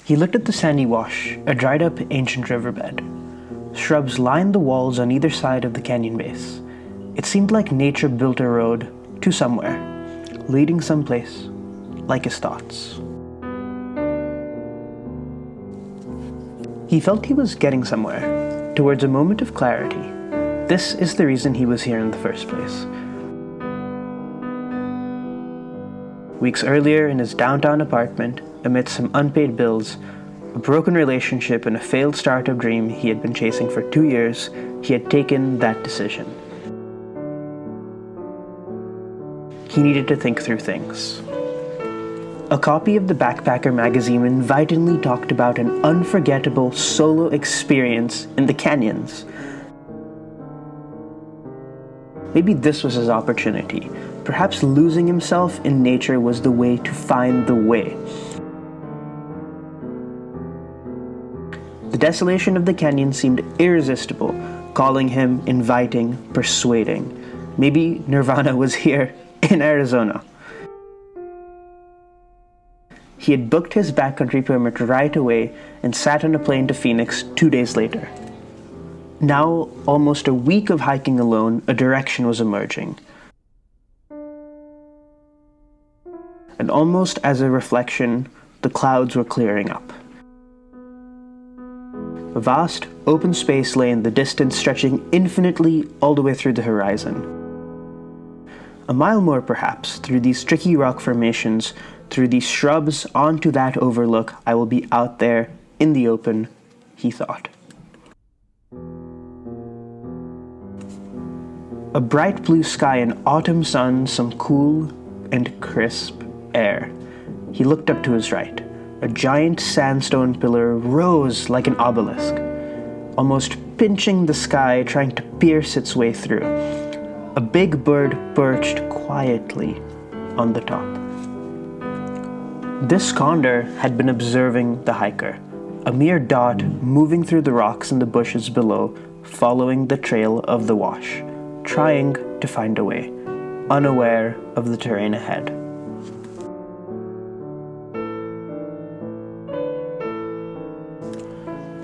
He looked at the sandy wash, a dried-up ancient riverbed. Shrubs lined the walls on either side of the canyon base. It seemed like nature built a road to somewhere, leading someplace, like his thoughts. He felt he was getting somewhere, towards a moment of clarity. This is the reason he was here in the first place. Weeks earlier, in his downtown apartment, amidst some unpaid bills, a broken relationship, and a failed startup dream he had been chasing for 2 years, he had taken that decision. He needed to think through things. A copy of the Backpacker magazine invitingly talked about an unforgettable solo experience in the canyons. Maybe this was his opportunity. Perhaps losing himself in nature was the way to find the way. The desolation of the canyon seemed irresistible, calling him, inviting, persuading. Maybe Nirvana was here in Arizona. He had booked his backcountry permit right away and sat on a plane to Phoenix 2 days later. Now, almost a week of hiking alone, a direction was emerging. And almost as a reflection, the clouds were clearing up. A vast, open space lay in the distance, stretching infinitely all the way through the horizon. A mile more, perhaps, through these tricky rock formations, through these shrubs, onto that overlook, I will be out there, in the open, he thought. A bright blue sky, an autumn sun, some cool and crisp air. He looked up to his right. A giant sandstone pillar rose like an obelisk, almost pinching the sky, trying to pierce its way through. A big bird perched quietly on the top. This condor had been observing the hiker, a mere dot moving through the rocks and the bushes below, following the trail of the wash, trying to find a way, unaware of the terrain ahead.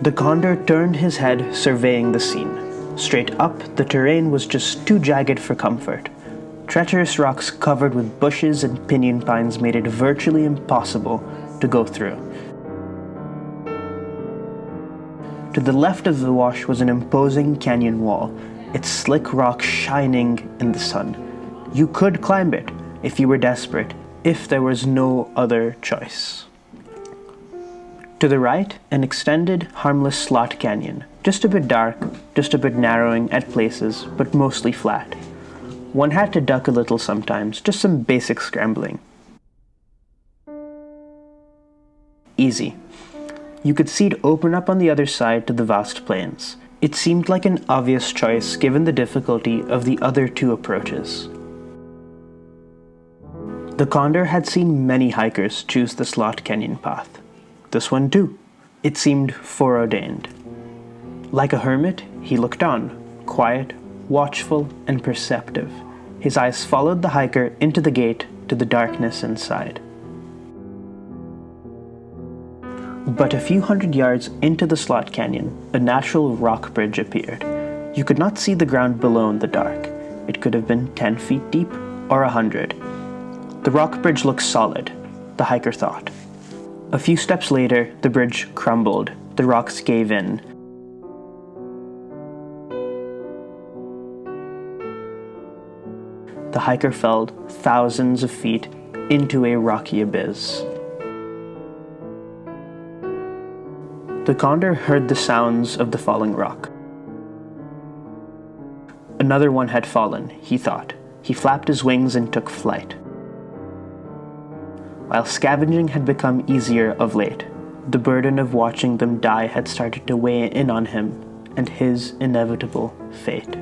The condor turned his head, surveying the scene. Straight up, the terrain was just too jagged for comfort. Treacherous rocks covered with bushes and pinyon pines made it virtually impossible to go through. To the left of the wash was an imposing canyon wall, its slick rock shining in the sun. You could climb it if you were desperate, if there was no other choice. To the right, an extended, harmless slot canyon, just a bit dark, just a bit narrowing at places, but mostly flat. One had to duck a little sometimes, just some basic scrambling. Easy. You could see it open up on the other side to the vast plains. It seemed like an obvious choice given the difficulty of the other two approaches. The Condor had seen many hikers choose the slot canyon path. This one too. It seemed foreordained. Like a hermit, he looked on, quiet, watchful, and perceptive. His eyes followed the hiker into the gate to the darkness inside. But a few hundred yards into the slot canyon, a natural rock bridge appeared. You could not see the ground below in the dark. It could have been 10 feet deep or 100. The rock bridge looked solid, the hiker thought. A few steps later, the bridge crumbled. The rocks gave in. The hiker fell thousands of feet into a rocky abyss. The Condor heard the sounds of the falling rock. Another one had fallen, he thought. He flapped his wings and took flight. While scavenging had become easier of late, the burden of watching them die had started to weigh in on him and his inevitable fate.